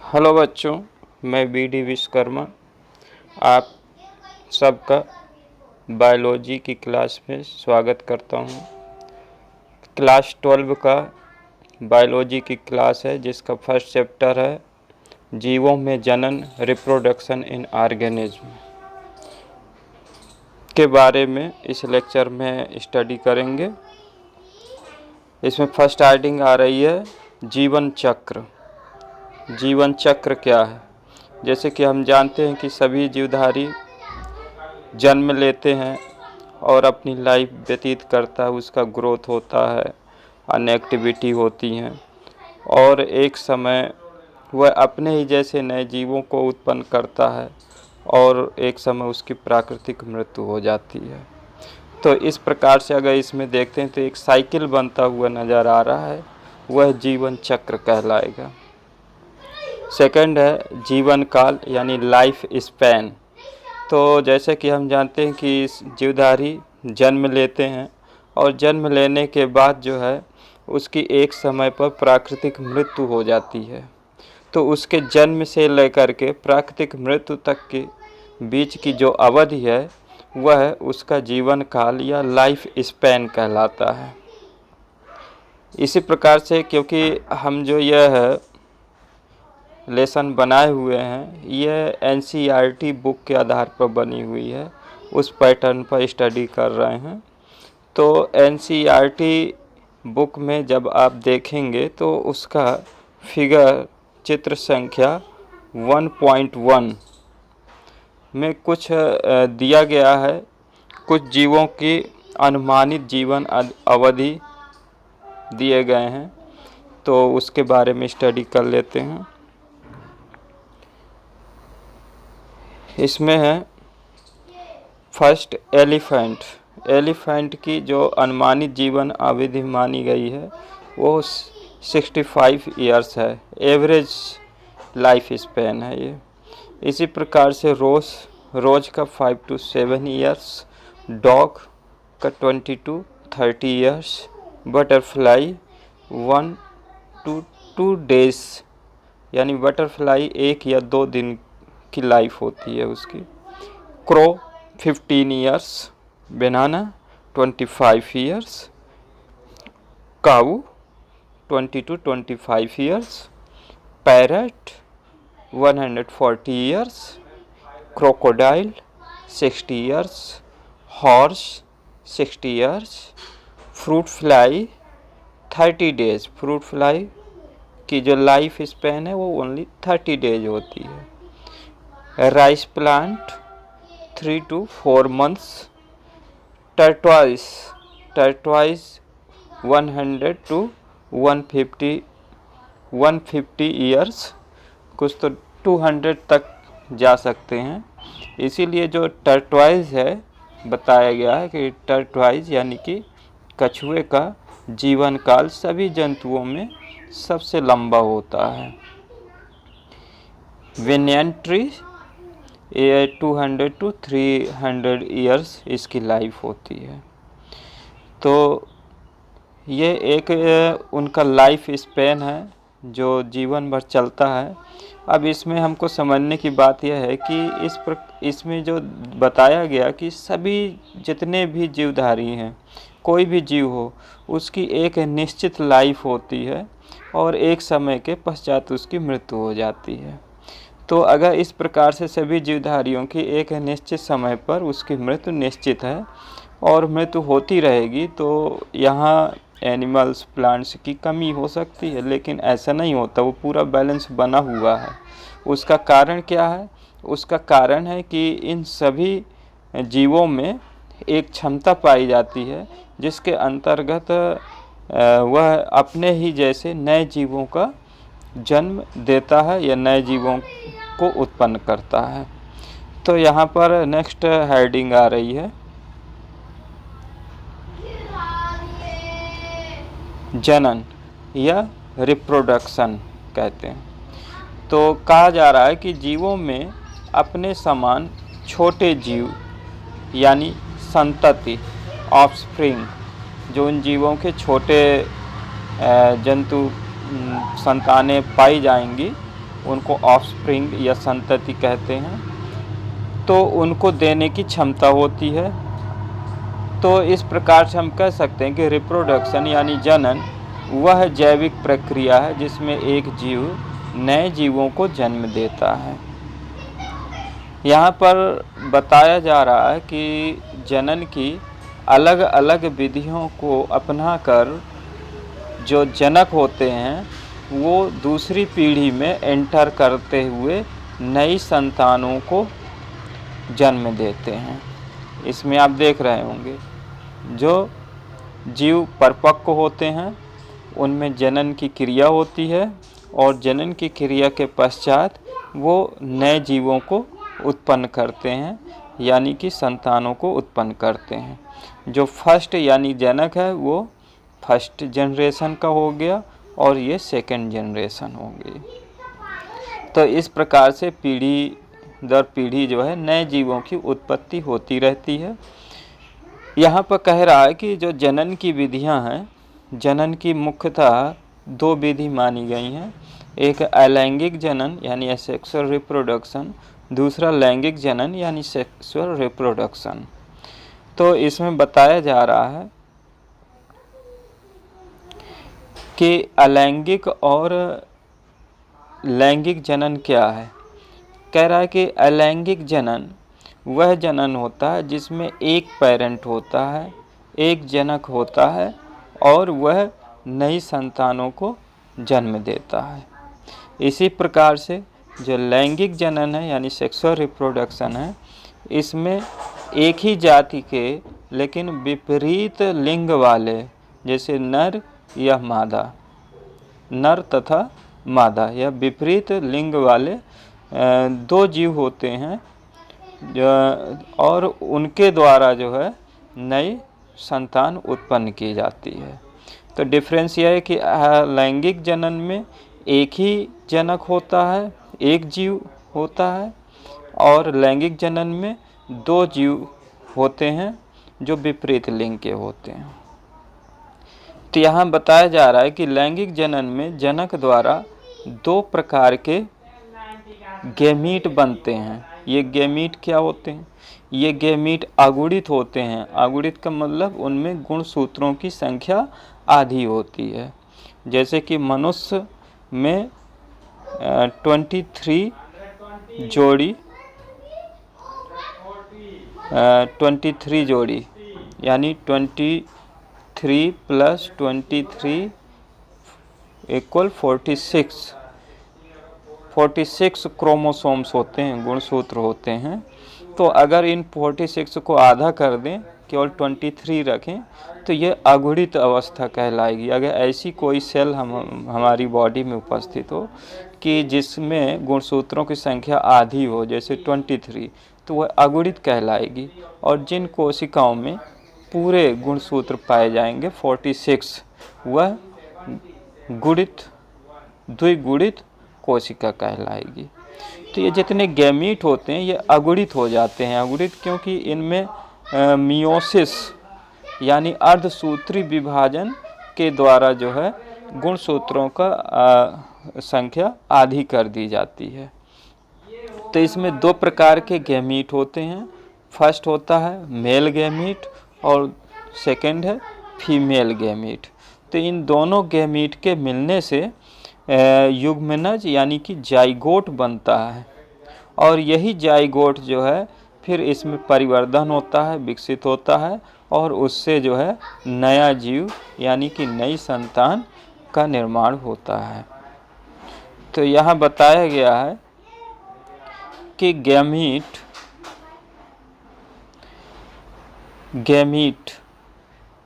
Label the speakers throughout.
Speaker 1: Hello बच्चों, मैं BD. Vishwakarma आप सबका बायोलॉजी की क्लास में स्वागत करता हूं। क्लास 12 का बायोलॉजी की क्लास है जिसका फर्स्ट चैप्टर है जीवों में जनन रिप्रोडक्शन इन ऑर्गेनिज्म के बारे में इस लेक्चर में स्टडी करेंगे। इसमें फर्स्ट हेडिंग आ रही है जीवन चक्र। जीवन चक्र क्या है? जैसे कि हम जानते हैं कि सभी जीवधारी जन्म लेते हैं और अपनी लाइफ व्यतीत करता है, उसका ग्रोथ होता है, अन्य एक्टिविटी होती हैं और एक समय वह अपने ही जैसे नए जीवों को उत्पन्न करता है और एक समय उसकी प्राकृतिक मृत्यु हो जाती है। तो इस प्रकार से अगर इसमें देखते हैं तो एक साइकिल बनता हुआ नज़र आ रहा है, वह जीवन चक्र कहलाएगा। सेकंड है जीवन काल यानी लाइफ स्पैन। तो जैसे कि हम जानते हैं कि जीवधारी जन्म लेते हैं और जन्म लेने के बाद जो है उसकी एक समय पर प्राकृतिक मृत्यु हो जाती है। तो उसके जन्म से लेकर के प्राकृतिक मृत्यु तक के बीच की जो अवधि है वह उसका जीवन काल या लाइफ स्पैन कहलाता है। इसी प्रकार से क्योंकि हम जो यह है लेसन बनाए हुए हैं यह NCERT बुक के आधार पर बनी हुई है, उस पैटर्न पर स्टडी कर रहे हैं। तो NCERT बुक में जब आप देखेंगे तो उसका फिगर चित्र संख्या 1.1 में कुछ दिया गया है, कुछ जीवों की अनुमानित जीवन अवधि दिए गए हैं। तो उसके बारे में स्टडी कर लेते हैं। इसमें है फर्स्ट एलिफेंट की जो अनुमानित जीवन अवधि मानी गई है वो 65 ईयर्स है, एवरेज लाइफ स्पैन है ये। इसी प्रकार से रोज का 5 to 7 ईयर्स, डॉग का 20 to 30 years, butterfly 1 to 2 days यानी बटरफ्लाई 1 या 2 दिन की लाइफ होती है उसकी। Crow 15 years, banana 25 years, cow 20 to 25 years, parrot 140 years, crocodile 60 years, horse 60 years, fruit fly 30 days. Fruit fly की जो लाइफ स्पैन है वो ओनली 30 डेज होती है। Rice plant 3 to 4 months, टर्टवाइज 100 to 150 years, कुछ तो 200 तक जा सकते हैं। इसीलिए जो टर्टवाइज है बताया गया है कि टर्टवाइज यानी कि कछुए का जीवन काल सभी जंतुओं में सबसे लंबा होता है। विनियन ट्री 200 to 300 ईयर्स इसकी लाइफ होती है। तो ये एक उनका लाइफ स्पैन है जो जीवन भर चलता है। अब इसमें हमको समझने की बात यह है कि इसमें जो बताया गया कि सभी जितने भी जीवधारी हैं, कोई भी जीव हो, उसकी एक निश्चित लाइफ होती है और एक समय के पश्चात उसकी मृत्यु हो जाती है। तो अगर इस प्रकार से सभी जीवधारियों की एक निश्चित समय पर उसकी मृत्यु निश्चित है और मृत्यु होती रहेगी तो यहाँ एनिमल्स प्लांट्स की कमी हो सकती है, लेकिन ऐसा नहीं होता, वो पूरा बैलेंस बना हुआ है। उसका कारण क्या है? उसका कारण है कि इन सभी जीवों में एक क्षमता पाई जाती है जिसके अंतर्गत वह अपने ही जैसे नए जीवों का जन्म देता है या नए जीवों को उत्पन्न करता है। तो यहाँ पर नेक्स्ट हेडिंग आ रही है जनन या रिप्रोडक्शन कहते हैं। तो कहा जा रहा है कि जीवों में अपने समान छोटे जीव यानी संतति ऑफस्प्रिंग, जो उन जीवों के छोटे जंतु संतानें पाई जाएंगी उनको ऑफस्प्रिंग या संतति कहते हैं, तो उनको देने की क्षमता होती है। तो इस प्रकार से हम कह सकते हैं कि रिप्रोडक्शन यानी जनन वह जैविक प्रक्रिया है जिसमें एक जीव नए जीवों को जन्म देता है। यहाँ पर बताया जा रहा है कि जनन की अलग अलग विधियों को अपनाकर जो जनक होते हैं वो दूसरी पीढ़ी में एंटर करते हुए नई संतानों को जन्म देते हैं। इसमें आप देख रहे होंगे जो जीव परिपक्व होते हैं उनमें जनन की क्रिया होती है और जनन की क्रिया के पश्चात वो नए जीवों को उत्पन्न करते हैं, यानी कि संतानों को उत्पन्न करते हैं। जो फर्स्ट यानी जनक है वो फर्स्ट जनरेशन का हो गया और ये सेकंड जनरेशन हो गई। तो इस प्रकार से पीढ़ी दर पीढ़ी जो है नए जीवों की उत्पत्ति होती रहती है। यहाँ पर कह रहा है कि जो जनन की विधियाँ हैं, जनन की मुख्यतः दो विधि मानी गई हैं। एक अलैंगिक जनन यानी एसेक्सुअल रिप्रोडक्शन, दूसरा लैंगिक जनन यानी सेक्सुअल रिप्रोडक्शन। तो इसमें बताया जा रहा है कि अलैंगिक और लैंगिक जनन क्या है। कह रहा है कि अलैंगिक जनन वह जनन होता है जिसमें एक पेरेंट होता है, एक जनक होता है और वह नई संतानों को जन्म देता है। इसी प्रकार से जो लैंगिक जनन है यानी सेक्सुअल रिप्रोडक्शन है, इसमें एक ही जाति के लेकिन विपरीत लिंग वाले, जैसे नर या मादा, नर तथा मादा या विपरीत लिंग वाले दो जीव होते हैं और उनके द्वारा जो है नई संतान उत्पन्न की जाती है। तो डिफरेंस यह है कि लैंगिक जनन में एक ही जनक होता है, एक जीव होता है, और लैंगिक जनन में दो जीव होते हैं जो विपरीत लिंग के होते हैं। तो यहाँ बताया जा रहा है कि लैंगिक जनन में जनक द्वारा दो प्रकार के गैमीट बनते हैं। ये गैमीट क्या होते हैं? ये गैमीट अगुणित होते हैं। अगुणित का मतलब उनमें गुणसूत्रों की संख्या आधी होती है। जैसे कि मनुष्य में 23 जोड़ी यानी 23 + 23 = 46 क्रोमोसोम्स होते हैं, गुणसूत्र होते हैं। तो अगर इन 46 को आधा कर दें, केवल 23 रखें, तो ये अगुणित अवस्था कहलाएगी। अगर ऐसी कोई सेल हमारी बॉडी में उपस्थित हो कि जिसमें गुणसूत्रों की संख्या आधी हो, जैसे 23, तो वह अगुणित कहलाएगी। और जिन कोशिकाओं में पूरे गुणसूत्र पाए जाएंगे 46, वह गुणित द्विगुणित कोशिका कहलाएगी। तो ये जितने गैमीट होते हैं ये अगुणित हो जाते हैं। अगुणित क्योंकि इनमें मियोसिस यानी अर्धसूत्री विभाजन के द्वारा जो है गुणसूत्रों का संख्या आधी कर दी जाती है। तो इसमें दो प्रकार के गैमीट होते हैं। फर्स्ट होता है मेल गैमीट और सेकंड है फीमेल गैमीट। तो इन दोनों गैमीट के मिलने से युग्मनज यानी कि जाइगोट बनता है, और यही जाइगोट जो है फिर इसमें परिवर्धन होता है, विकसित होता है, और उससे जो है नया जीव यानी कि नई संतान का निर्माण होता है। तो यहाँ बताया गया है कि गैमीट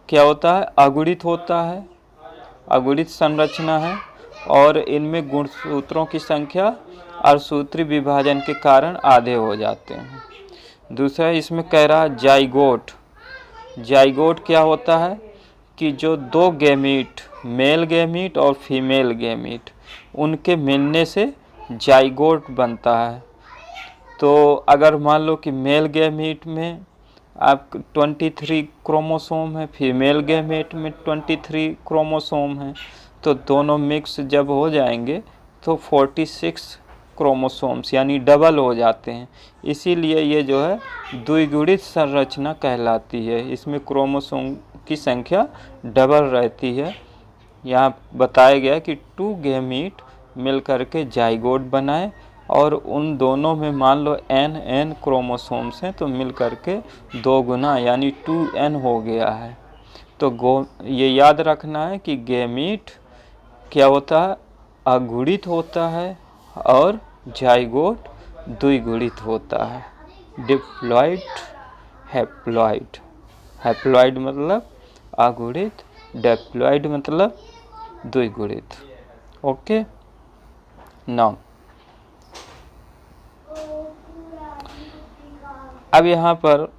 Speaker 1: क्या होता है? अगुणित होता है, अगुणित संरचना है, और इनमें गुणसूत्रों की संख्या अर्धसूत्री विभाजन के कारण आधे हो जाते हैं। दूसरा इसमें कह रहा है जाइगोट। जाइगोट क्या होता है कि जो दो गैमीट, मेल गैमीट और फीमेल गैमीट, उनके मिलने से जाइगोट बनता है। तो अगर मान लो कि मेल गैमीट में आप 23 क्रोमोसोम है, फीमेल गैमीट में 23 क्रोमोसोम है, तो दोनों मिक्स जब हो जाएंगे तो 46 क्रोमोसोम्स यानी डबल हो जाते हैं। इसीलिए ये जो है द्विगुणित संरचना कहलाती है। इसमें क्रोमोसोम की संख्या डबल रहती है। यहाँ बताया गया कि 2 गैमीट मिलकर के जाइगोट बनाए और उन दोनों में मान लो n क्रोमोसोम्स हैं तो मिलकर के 2 गुना यानी 2n हो गया है। तो ये याद रखना है कि गैमीट क्या होता है, अगुणित होता है और जाइगोट द्विगुणित होता है। Diploid, haploid. हैप्लॉइड मतलब अगुणित, डिप्लॉइड मतलब द्विगुणित। ओके, नाउ अब यहाँ पर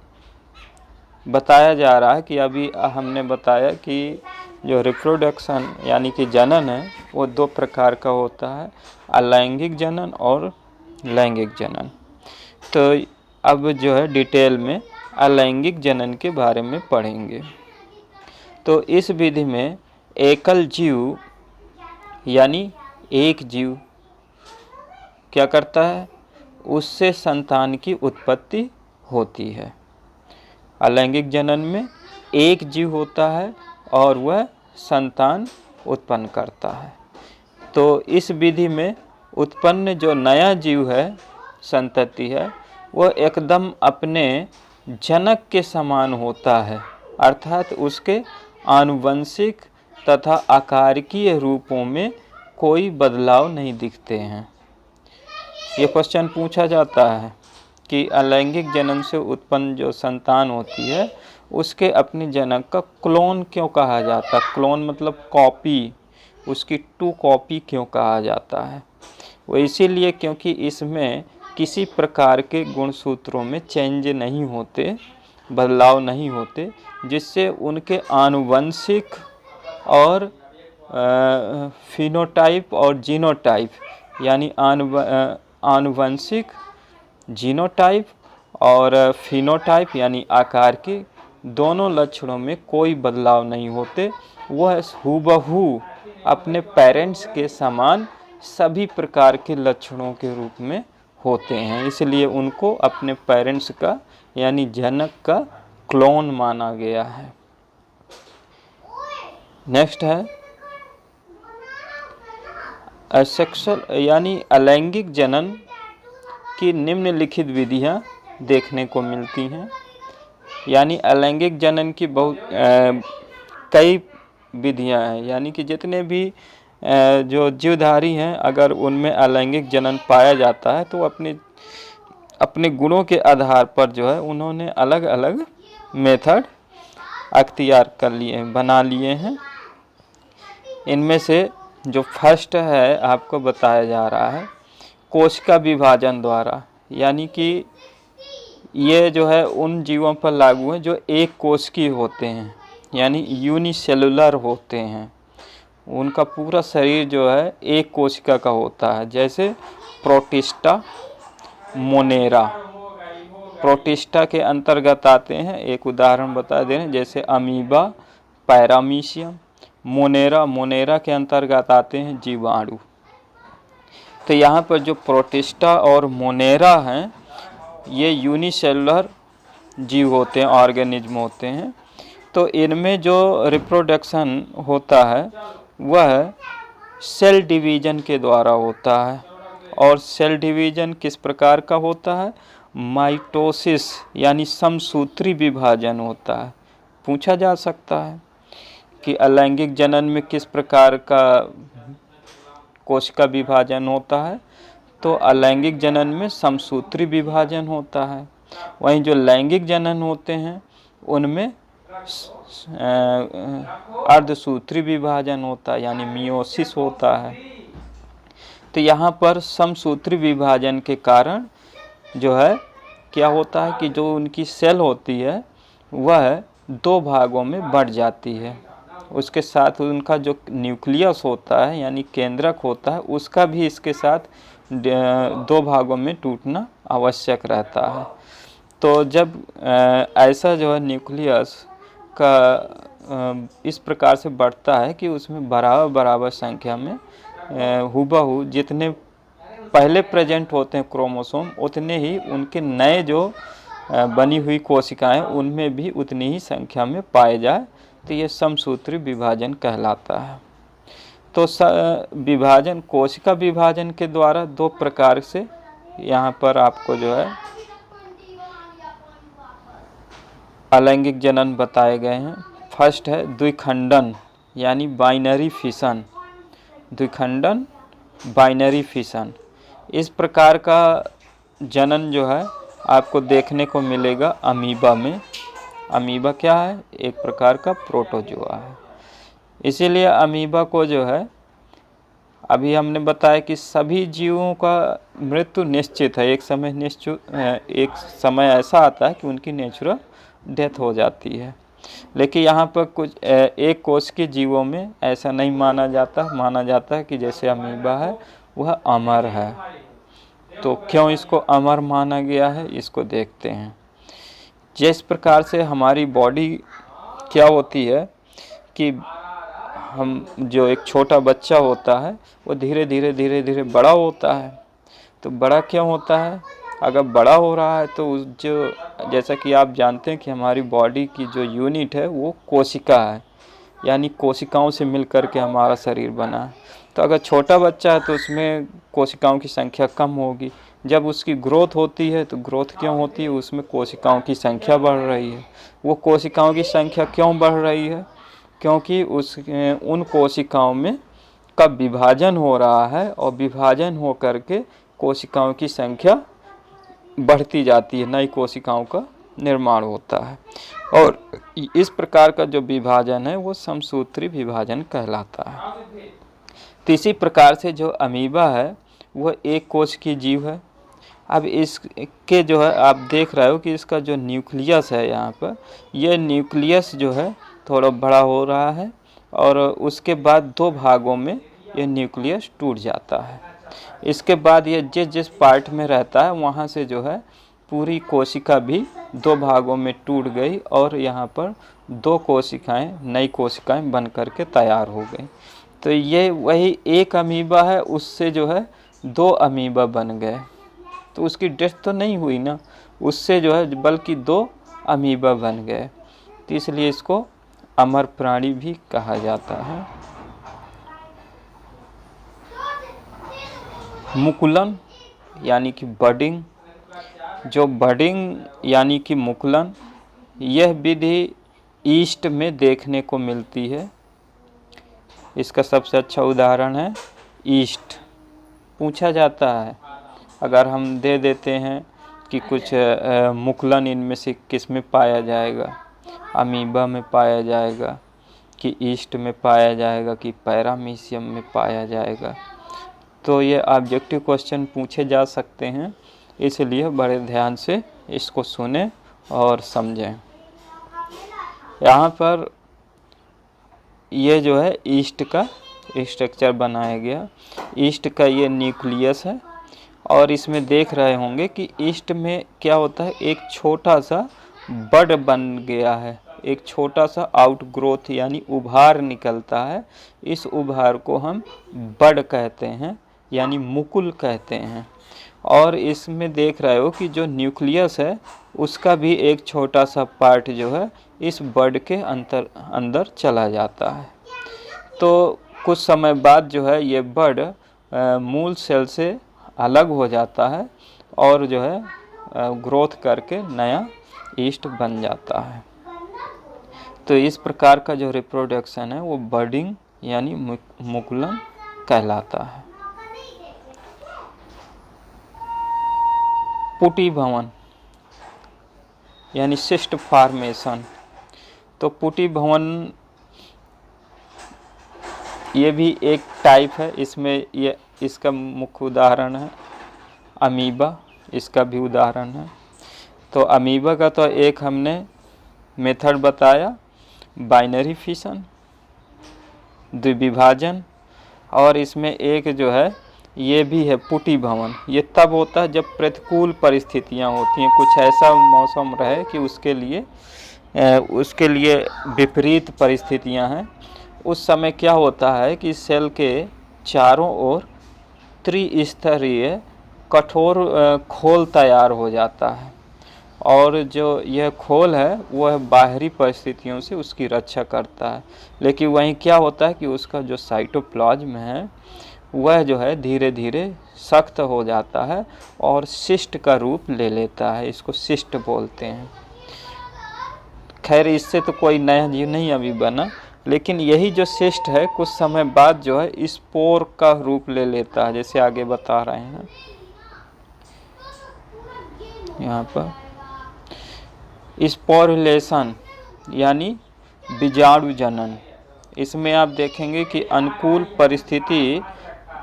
Speaker 1: बताया जा रहा है कि अभी हमने बताया कि जो रिप्रोडक्शन यानी कि जनन है वो 2 प्रकार का होता है, अलैंगिक जनन और लैंगिक जनन। तो अब जो है डिटेल में अलैंगिक जनन के बारे में पढ़ेंगे। तो इस विधि में एकल जीव यानी एक जीव क्या करता है, उससे संतान की उत्पत्ति होती है। अलैंगिक जनन में एक जीव होता है और वह संतान उत्पन्न करता है। तो इस विधि में उत्पन्न जो नया जीव है, संतति है, वह एकदम अपने जनक के समान होता है, अर्थात उसके आनुवंशिक तथा आकारिकीय रूपों में कोई बदलाव नहीं दिखते हैं। ये क्वेश्चन पूछा जाता है कि अलैंगिक जनन से उत्पन्न जो संतान होती है उसके अपने जनक का क्लोन क्यों कहा जाता है। क्लोन मतलब कॉपी, उसकी 2 कॉपी क्यों कहा जाता है। वो इसीलिए क्योंकि इसमें किसी प्रकार के गुणसूत्रों में चेंज नहीं होते, बदलाव नहीं होते, जिससे उनके आनुवंशिक और फिनोटाइप और जीनोटाइप यानी आनुवंशिक, जीनोटाइप और फिनोटाइप यानी आकार के दोनों लक्षणों में कोई बदलाव नहीं होते। वह हूबहू अपने पेरेंट्स के समान सभी प्रकार के लक्षणों के रूप में होते हैं, इसलिए उनको अपने पेरेंट्स का यानी जनक का क्लोन माना गया है। नेक्स्ट है असेक्सुअल यानी अलैंगिक जनन की निम्नलिखित विधियां देखने को मिलती हैं। यानी अलैंगिक जनन की कई विधियां हैं, यानी कि जितने भी जो जीवधारी हैं अगर उनमें अलैंगिक जनन पाया जाता है तो अपने गुणों के आधार पर जो है उन्होंने अलग अलग मेथड अख्तियार कर लिए, बना लिए हैं। इनमें से जो फर्स्ट है आपको बताया जा रहा है कोशिका विभाजन द्वारा, यानी कि ये जो है उन जीवों पर लागू है जो एक कोशिकीय होते हैं यानी यूनिसेलुलर होते हैं। उनका पूरा शरीर जो है एक कोशिका का होता है, जैसे प्रोटिस्टा, मोनेरा। प्रोटिस्टा के अंतर्गत आते हैं, एक उदाहरण बता दे रहे हैं, जैसे अमीबा, पैरामीशियम। मोनेरा के अंतर्गत आते हैं जीवाणु। तो यहाँ पर जो प्रोटिस्टा और मोनेरा हैं ये यूनिसेलुलर जीव होते हैं, ऑर्गेनिज्म होते हैं। तो इनमें जो रिप्रोडक्शन होता है वह सेल डिवीजन के द्वारा होता है। और सेल डिवीजन किस प्रकार का होता है, माइटोसिस यानी समसूत्री विभाजन होता है। पूछा जा सकता है कि अलैंगिक जनन में किस प्रकार का कोशिका विभाजन होता है, तो अलैंगिक जनन में समसूत्री विभाजन होता है। वहीं जो लैंगिक जनन होते हैं उनमें अर्धसूत्री विभाजन होता है यानी मियोसिस होता है। तो यहाँ पर समसूत्री विभाजन के कारण जो है क्या होता है कि जो उनकी सेल होती है वह 2 भागों में बढ़ जाती है। उसके साथ उनका जो न्यूक्लियस होता है यानी केंद्रक होता है उसका भी इसके साथ 2 भागों में टूटना आवश्यक रहता है। तो जब ऐसा जो है न्यूक्लियस का इस प्रकार से बढ़ता है कि उसमें बराबर संख्या में हूबहू जितने पहले प्रेजेंट होते हैं क्रोमोसोम, उतने ही उनके नए जो बनी हुई कोशिकाएं उनमें भी उतनी ही संख्या में पाए जाए, तो ये समसूत्री विभाजन कहलाता है। तो विभाजन, कोशिका विभाजन के द्वारा दो प्रकार से यहाँ पर आपको जो है अलैंगिक जनन बताए गए हैं। फर्स्ट है द्विखंडन यानी बाइनरी फिशन, द्विखंडन बाइनरी फिशन। इस प्रकार का जनन जो है आपको देखने को मिलेगा अमीबा में। अमीबा क्या है? एक प्रकार का प्रोटोजोआ है। इसीलिए अमीबा को जो है, अभी हमने बताया कि सभी जीवों का मृत्यु निश्चित है, एक समय ऐसा आता है कि उनकी नेचुरल डेथ हो जाती है। लेकिन यहाँ पर कुछ एक कोश के जीवों में ऐसा नहीं माना जाता है कि जैसे अमीबा है वह अमर है। तो क्यों इसको अमर माना गया है, इसको देखते हैं। जिस प्रकार से हमारी बॉडी क्या होती है कि हम जो एक छोटा बच्चा होता है वो धीरे धीरे बड़ा होता है। तो बड़ा क्यों होता है? अगर बड़ा हो रहा है तो जो, जैसा कि आप जानते हैं कि हमारी बॉडी की जो यूनिट है वो कोशिका है, यानी कोशिकाओं से मिलकर के हमारा शरीर बना है। तो अगर छोटा बच्चा है तो उसमें कोशिकाओं की संख्या कम होगी। जब उसकी ग्रोथ होती है तो ग्रोथ क्यों होती है? उसमें कोशिकाओं की संख्या बढ़ रही है। वो कोशिकाओं की संख्या क्यों बढ़ रही है? क्योंकि उन कोशिकाओं में का विभाजन हो रहा है और विभाजन हो करके कोशिकाओं की संख्या बढ़ती जाती है, नई कोशिकाओं का निर्माण होता है। और इस प्रकार का जो विभाजन है वो समसूत्री विभाजन कहलाता है। तो इसी प्रकार से जो अमीबा है वह एक कोश की जीव है। अब इसके जो है आप देख रहे हो कि इसका जो न्यूक्लियस है यहाँ पर, यह न्यूक्लियस जो है थोड़ा बड़ा हो रहा है और उसके बाद दो भागों में यह न्यूक्लियस टूट जाता है। इसके बाद ये जिस पार्ट में रहता है वहाँ से जो है पूरी कोशिका भी दो भागों में टूट गई और यहाँ पर दो कोशिकाएं, नई कोशिकाएं बन करके तैयार हो गई। तो ये वही एक अमीबा है, उससे जो है दो अमीबा बन गए। तो उसकी डेथ तो नहीं हुई ना, उससे जो है बल्कि दो अमीबा बन गए। तो इसलिए इसको अमर प्राणी भी कहा जाता है। मुकुलन यानी कि बडिंग, जो बडिंग यानी कि मुकुलन, यह विधि ईस्ट में देखने को मिलती है। इसका सबसे अच्छा उदाहरण है ईस्ट। पूछा जाता है, अगर हम दे देते हैं कि कुछ मुकुलन इनमें से किस में पाया जाएगा, अमीबा में पाया जाएगा कि ईस्ट में पाया जाएगा कि पैरामीशियम में पाया जाएगा, तो ये ऑब्जेक्टिव क्वेश्चन पूछे जा सकते हैं। इसलिए बड़े ध्यान से इसको सुने और समझें। यहाँ पर ये जो है ईस्ट का स्ट्रक्चर बनाया गया। ईस्ट का ये न्यूक्लियस है और इसमें देख रहे होंगे कि ईस्ट में क्या होता है, एक छोटा सा बड बन गया है, एक छोटा सा आउटग्रोथ यानी उभार निकलता है। इस उभार को हम बड कहते हैं यानी मुकुल कहते हैं। और इसमें देख रहे हो कि जो न्यूक्लियस है उसका भी एक छोटा सा पार्ट जो है इस बड के अंदर चला जाता है। तो कुछ समय बाद जो है ये बड मूल सेल से अलग हो जाता है और जो है ग्रोथ करके नया ईस्ट बन जाता है। तो इस प्रकार का जो रिप्रोडक्शन है वो बडिंग यानी मुकुलन कहलाता है। पुटी भवन यानी सिस्ट फॉर्मेशन। तो पुटी भवन ये भी एक टाइप है। इसमें ये इसका मुख्य उदाहरण है अमीबा, इसका भी उदाहरण है। तो अमीबा का तो एक हमने मेथड बताया, बाइनरी फिशन, द्विविभाजन, और इसमें एक जो है ये भी है पुटी भवन। ये तब होता है जब प्रतिकूल परिस्थितियां होती हैं, कुछ ऐसा मौसम रहे कि उसके लिए विपरीत परिस्थितियां हैं। उस समय क्या होता है कि सेल के चारों ओर त्रिस्तरीय कठोर खोल तैयार हो जाता है, और जो यह खोल है वह बाहरी परिस्थितियों से उसकी रक्षा करता है। लेकिन वहीं क्या होता है कि उसका जो साइटोप्लाज्म है वह जो है धीरे धीरे सख्त हो जाता है और सिस्ट का रूप ले लेता है। इसको सिस्ट बोलते हैं। खैर, इससे तो कोई नया जीव नहीं अभी बना, लेकिन यही जो सिस्ट है कुछ समय बाद जो है स्पोर का रूप ले लेता है, जैसे आगे बता रहे हैं यहाँ पर। स्पोरुलेशन यानी बीजाणु जनन। इसमें आप देखेंगे कि अनुकूल परिस्थिति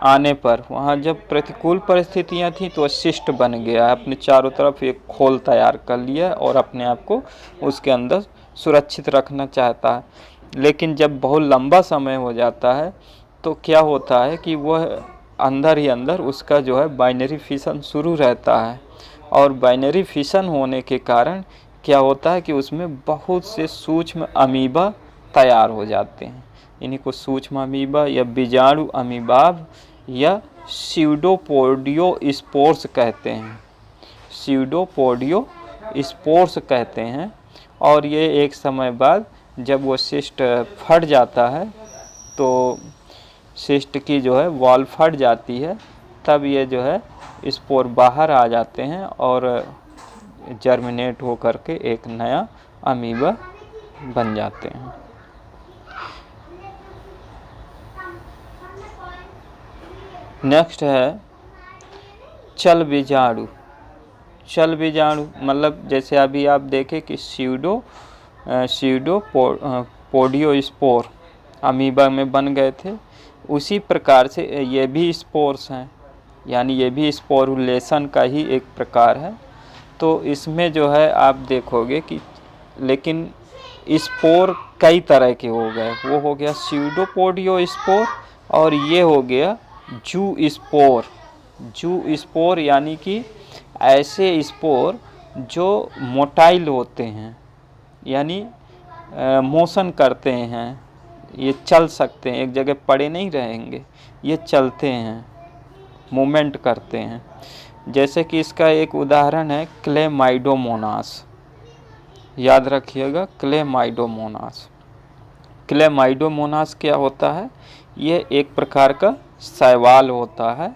Speaker 1: आने पर, वहाँ जब प्रतिकूल परिस्थितियाँ थी तो सिस्ट बन गया, अपने चारों तरफ एक खोल तैयार कर लिया और अपने आप को उसके अंदर सुरक्षित रखना चाहता है। लेकिन जब बहुत लंबा समय हो जाता है तो क्या होता है कि वह अंदर ही अंदर उसका जो है बाइनरी फिशन शुरू रहता है, और बाइनरी फिशन होने के कारण क्या होता है कि उसमें बहुत से सूक्ष्म अमीबा तैयार हो जाते हैं। इन्हीं को सूक्ष्म अमीबा या बीजाणु अमीबाब या स्यूडोपोडियो स्पोर्स कहते हैं। स्यूडोपोडियो स्पोर्स कहते हैं। और ये एक समय बाद जब वो सिस्ट फट जाता है तो सिस्ट की जो है वॉल फट जाती है, तब ये जो है स्पोर बाहर आ जाते हैं और जर्मिनेट हो करके एक नया अमीबा बन जाते हैं। नेक्स्ट है चल बीजाणु। चल बीजाणु मतलब जैसे अभी आप देखें कि पोडियोस्पोर अमीबा में बन गए थे, उसी प्रकार से ये भी स्पोर्स हैं, यानी ये भी स्पोरुलेशन का ही एक प्रकार है। तो इसमें जो है आप देखोगे कि लेकिन स्पोर कई तरह के हो गए। वो हो गया स्यूडोपोडियोस्पोर और ये हो गया जू स्पोर। जू स्पोर यानी कि ऐसे स्पोर जो मोटाइल होते हैं, यानी मोशन करते हैं, ये चल सकते हैं, एक जगह पड़े नहीं रहेंगे, ये चलते हैं, मूवमेंट करते हैं। जैसे कि इसका एक उदाहरण है क्लेमाइडोमोनास। याद रखिएगा क्लेमाइडोमोनास। क्लेमाइडोमोनास क्या होता है? ये एक प्रकार का शैवाल होता है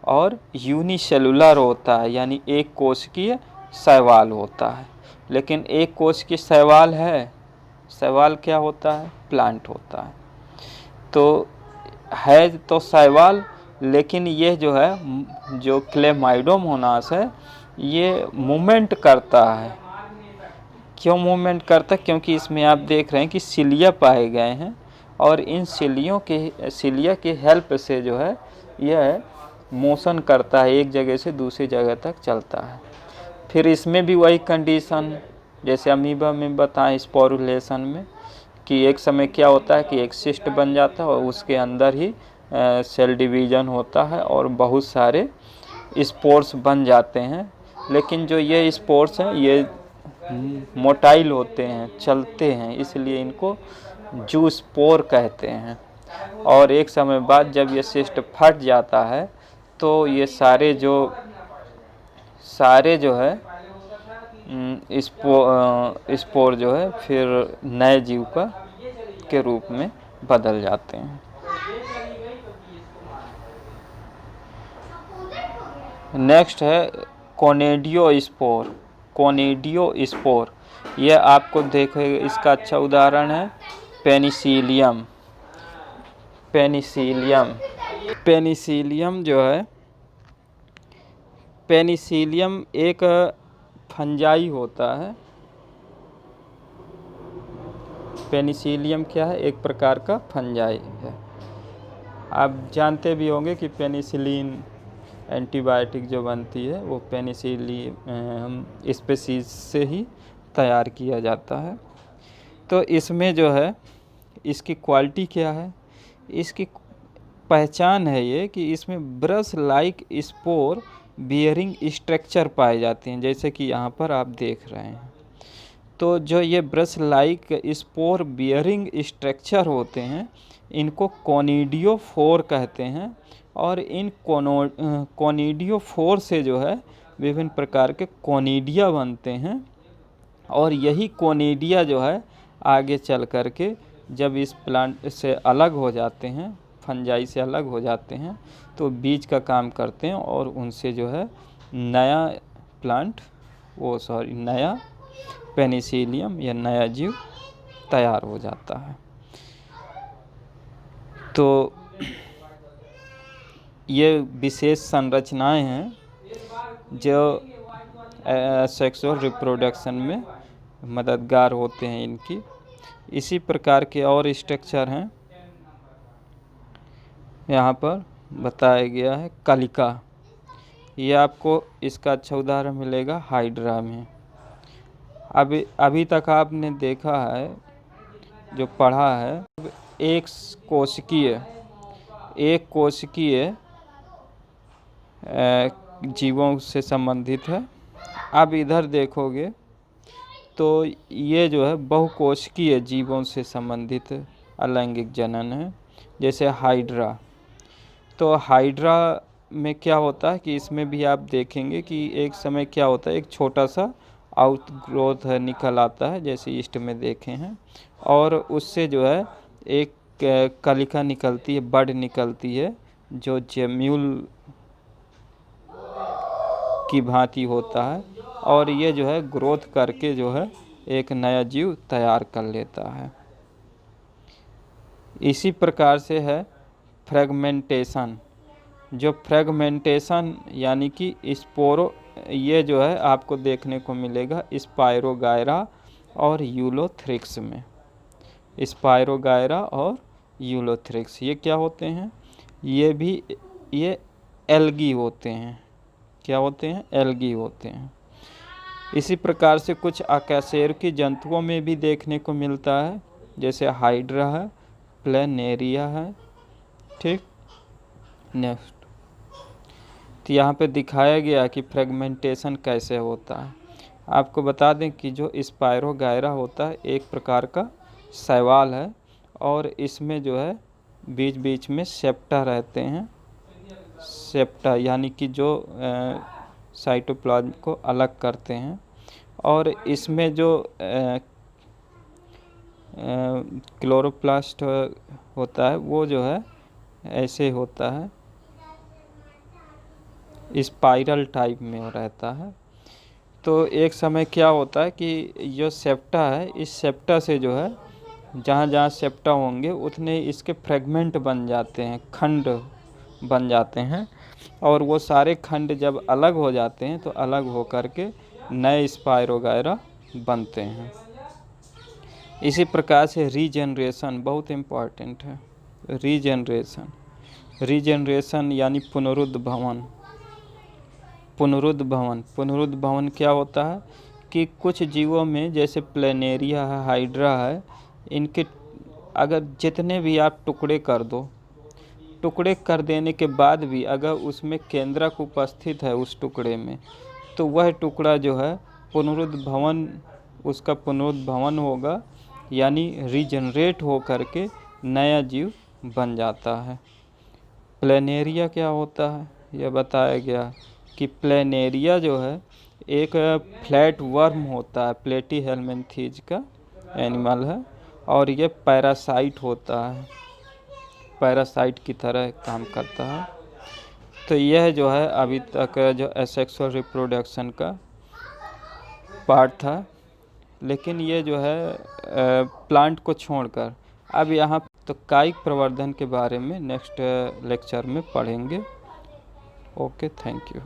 Speaker 1: और यूनिसेलुलर होता है, यानी एक कोशिकीय शैवाल होता है। लेकिन एक कोशिकीय शैवाल है, शैवाल क्या होता है? प्लांट होता है। तो है तो शैवाल, लेकिन ये जो है जो क्लेमाइडोमोनास है ये मूवमेंट करता है। क्यों मूवमेंट करता है? क्योंकि इसमें आप देख रहे हैं कि सिलिया पाए गए हैं और इन सिलिया के हेल्प से जो है यह मोशन करता है, एक जगह से दूसरी जगह तक चलता है। फिर इसमें भी वही कंडीशन जैसे अमीबा में बताएं स्पोरुलेशन में, कि एक समय क्या होता है कि एक सिस्ट बन जाता है और उसके अंदर ही सेल डिवीज़न होता है और बहुत सारे स्पोर्स बन जाते हैं। लेकिन जो ये स्पोर्स हैं ये मोटाइल होते हैं, चलते हैं, इसलिए इनको जू स्पोर कहते हैं। और एक समय बाद जब ये सिस्ट फट जाता है तो ये सारे जो है स्पोर जो है फिर नए जीव के रूप में बदल जाते हैं। नेक्स्ट है कोनिडियोस्पोर। कोनिडियोस्पोर यह आपको देखें, इसका अच्छा उदाहरण है पेनिसिलियम। पेनिसिलियम जो है, पेनिसिलियम एक फंजाई होता है। पेनिसिलियम क्या है? एक प्रकार का फंजाई है। आप जानते भी होंगे कि पेनिसिलिन एंटीबायोटिक जो बनती है वो पेनिसिलियम स्पीशीज से ही तैयार किया जाता है। तो इसमें जो है इसकी क्वालिटी क्या है? इसकी पहचान है ये कि इसमें brush like spore bearing structure पाए जाते हैं, जैसे कि यहाँ पर आप देख रहे हैं। तो जो ये brush like spore bearing structure होते हैं इनको कोनिडियोफोर कहते हैं। और इन कोनिडियोफोर से जो है विभिन्न प्रकार के कोनिडिया बनते हैं, और यही कोनिडिया जो है आगे चल कर के जब इस प्लांट से अलग हो जाते हैं, फंजाई से अलग हो जाते हैं, तो बीज का काम करते हैं और उनसे जो है नया प्लांट नया पेनिसिलियम या नया जीव तैयार हो जाता है। तो ये विशेष संरचनाएं हैं जो सेक्सुअल रिप्रोडक्शन में मददगार होते हैं इनकी। इसी प्रकार के और स्ट्रक्चर हैं यहाँ पर बताया गया है। कलिका, ये आपको इसका अच्छा उदाहरण मिलेगा हाइड्रा में। अभी तक आपने देखा है, जो पढ़ा है, एक कोशिकीय जीवों से संबंधित है। अब इधर देखोगे तो ये जो है बहुकोशिकीय जीवों से संबंधित अलैंगिक जनन है, जैसे हाइड्रा। तो हाइड्रा में क्या होता है कि इसमें भी आप देखेंगे कि एक समय क्या होता है, एक छोटा सा आउट ग्रोथ निकल आता है, जैसे ईस्ट में देखे हैं, और उससे जो है एक कलिका निकलती है, बड निकलती है, जो जेम्यूल की भांति होता है, और ये जो है ग्रोथ करके जो है एक नया जीव तैयार कर लेता है। इसी प्रकार से है फ्रेगमेंटेशन। जो फ्रेगमेंटेशन यानी कि स्पोरो, ये जो है आपको देखने को मिलेगा स्पायरोगायरा और यूलोथ्रिक्स में। स्पायरोगायरा और यूलोथ्रिक्स ये क्या होते हैं? ये एल्गी होते हैं। क्या होते हैं? एल्गी होते हैं। इसी प्रकार से कुछ अकशेरुकी जंतुओं में भी देखने को मिलता है, जैसे हाइड्रा है, प्लेनेरिया है। ठीक, नेक्स्ट। तो यहाँ पे दिखाया गया कि फ्रेगमेंटेशन कैसे होता है। आपको बता दें कि जो स्पायरोगायरा होता है एक प्रकार का शैवाल है, और इसमें जो है बीच बीच में सेप्टा रहते हैं। सेप्टा यानी कि जो साइटोप्लाज्म को अलग करते हैं, और इसमें जो क्लोरोप्लास्ट होता है वो जो है ऐसे होता है, स्पाइरल टाइप में रहता है। तो एक समय क्या होता है कि जो सेप्टा है, इस सेप्टा से जो है जहाँ जहाँ सेप्टा होंगे उतने इसके फ्रेगमेंट बन जाते हैं, खंड बन जाते हैं, और वो सारे खंड जब अलग हो जाते हैं तो अलग हो कर के नए स्पायरोगायरा बनते हैं। इसी प्रकार से रीजनरेशन बहुत इम्पॉर्टेंट है। रीजनरेशन यानी पुनरुद्भवन। पुनरुद्भवन क्या होता है कि कुछ जीवों में, जैसे प्लेनेरिया है, हाइड्रा है, इनके अगर जितने भी आप टुकड़े कर देने के बाद भी अगर उसमें केंद्रक उपस्थित है उस टुकड़े में, तो वह टुकड़ा जो है उसका पुनरुद्भवन होगा, यानी रीजनरेट हो करके नया जीव बन जाता है। प्लेनेरिया क्या होता है यह बताया गया कि प्लेनेरिया जो है एक फ्लैट वर्म होता है, प्लेटीहेल्मिन्थीज का एनिमल है, और ये पैरासाइट होता है, पैरासाइट की तरह काम करता है। तो यह जो है अभी तक जो एसेक्सुअल रिप्रोडक्शन का पार्ट था, लेकिन ये जो है प्लांट को छोड़कर अब यहाँ तो कायिक प्रवर्धन के बारे में नेक्स्ट लेक्चर में पढ़ेंगे। Okay, thank you.